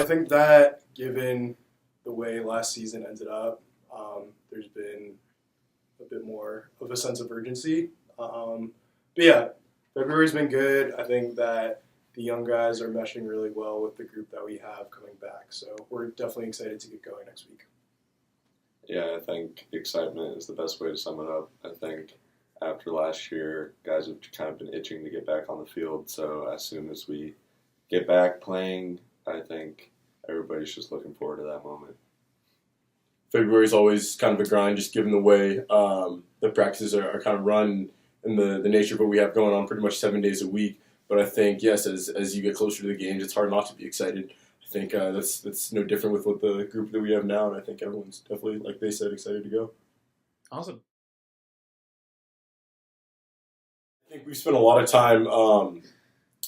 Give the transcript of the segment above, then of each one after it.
I think that given the way last season ended up, there's been a bit more of a sense of urgency. But yeah, February's been good. I think that the young guys are meshing really well with the group that we have coming back. So we're definitely excited to get going next week. Yeah, I think excitement is the best way to sum it up. I think after last year, guys have kind of been itching to get back on the field. So as soon as we get back playing, I think everybody's just looking forward to that moment. February is always kind of a grind, just given the way the practices are kind of run and the nature of what we have going on pretty much 7 days a week. But I think, yes, as you get closer to the games, it's hard not to be excited. I think that's no different with what the group that we have now, and I think everyone's definitely, like they said, excited to go. Awesome. I think we've spent a lot of time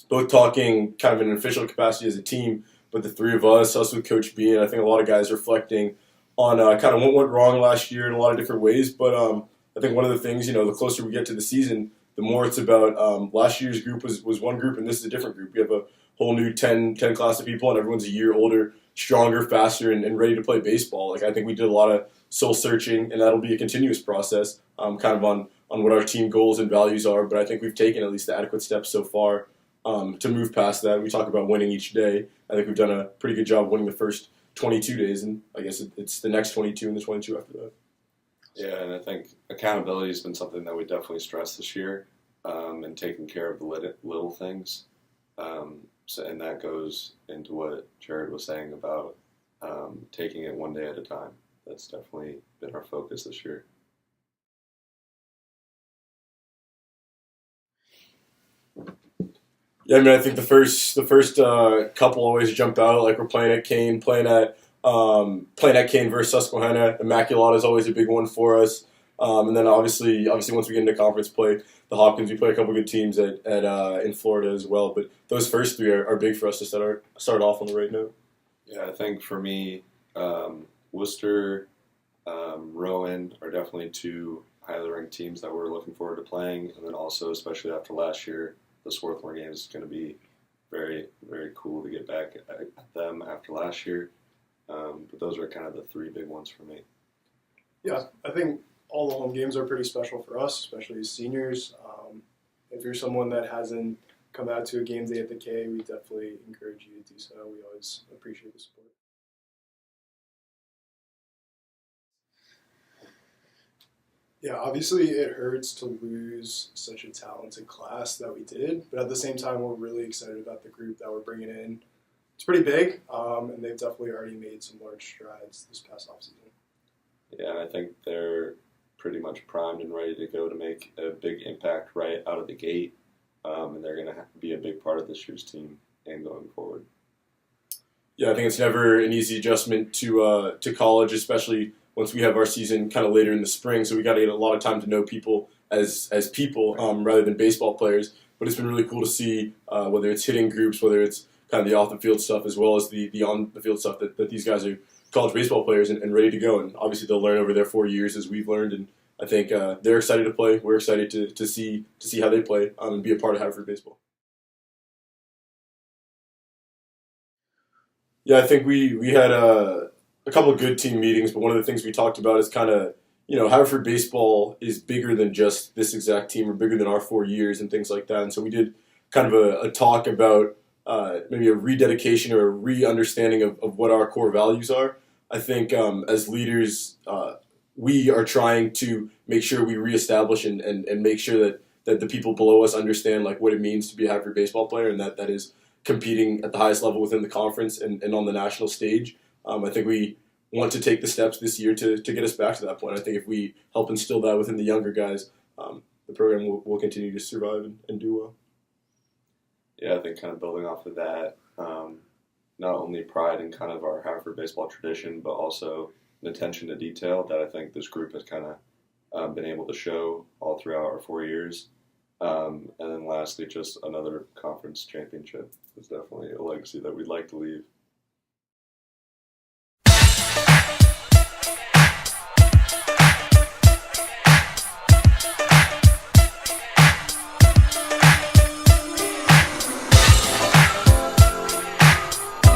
both talking kind of in an official capacity as a team, but the three of us with Coach B, and I think a lot of guys reflecting on kind of what went wrong last year in a lot of different ways. But I think one of the things, the closer we get to the season, the more it's about last year's group was one group, and this is a different group. We have a whole new 10 class of people, and everyone's a year older, stronger, faster, and ready to play baseball. Like I think we did a lot of soul searching, and that'll be a continuous process, kind of on what our team goals and values are. But I think we've taken at least the adequate steps so far to move past that. We talk about winning each day. I think we've done a pretty good job winning the first 22 days, and I guess it's the next 22 and the 22 after that. Yeah, and I think accountability has been something that we definitely stressed this year, and taking care of the little things. And that goes into what Jared was saying about taking it one day at a time. That's definitely been our focus this year. Yeah, I mean, I think the first couple always jump out. Like we're playing at Kane, playing at Kane versus Susquehanna. Immaculata is always a big one for us. And then obviously once we get into conference play, the Hopkins, we play a couple good teams at in Florida as well. But those first three are big for us to start off on the right note. Yeah, I think for me, Worcester, Rowan are definitely two highly ranked teams that we're looking forward to playing. And then also, especially after last year, the Swarthmore game is going to be very, very cool to get back at them after last year. But those are kind of the three big ones for me. Yeah, I think all the home games are pretty special for us, especially as seniors. If you're someone that hasn't come out to a game day at the K, we definitely encourage you to do so. We always appreciate the support. Yeah, obviously it hurts to lose such a talented class that we did, but at the same time, we're really excited about the group that we're bringing in. It's pretty big, and they've definitely already made some large strides this past offseason. Yeah, I think they're pretty much primed and ready to go to make a big impact right out of the gate, and they're going to be a big part of this year's team and going forward. Yeah, I think it's never an easy adjustment to college, especially once we have our season kind of later in the spring. So we got to get a lot of time to know people as people rather than baseball players. But it's been really cool to see whether it's hitting groups, whether it's kind of the off the field stuff, as well as the on the field stuff that these guys are college baseball players and ready to go. And obviously they'll learn over their 4 years as we've learned. And I think they're excited to play. We're excited to see how they play and be a part of Haverford baseball. Yeah, I think we had a couple of good team meetings, but one of the things we talked about is kind of, Haverford baseball is bigger than just this exact team or bigger than our 4 years and things like that. And so we did kind of a talk about maybe a rededication or a re-understanding of what our core values are. I think as leaders, we are trying to make sure we reestablish and make sure that the people below us understand like what it means to be a Haverford baseball player, and that is competing at the highest level within the conference and on the national stage. I think we want to take the steps this year to get us back to that point. I think if we help instill that within the younger guys, the program will continue to survive and do well. Yeah, I think kind of building off of that, not only pride in kind of our Haverford baseball tradition, but also an attention to detail that I think this group has kind of been able to show all throughout our 4 years. And then lastly, just another conference championship is definitely a legacy that we'd like to leave.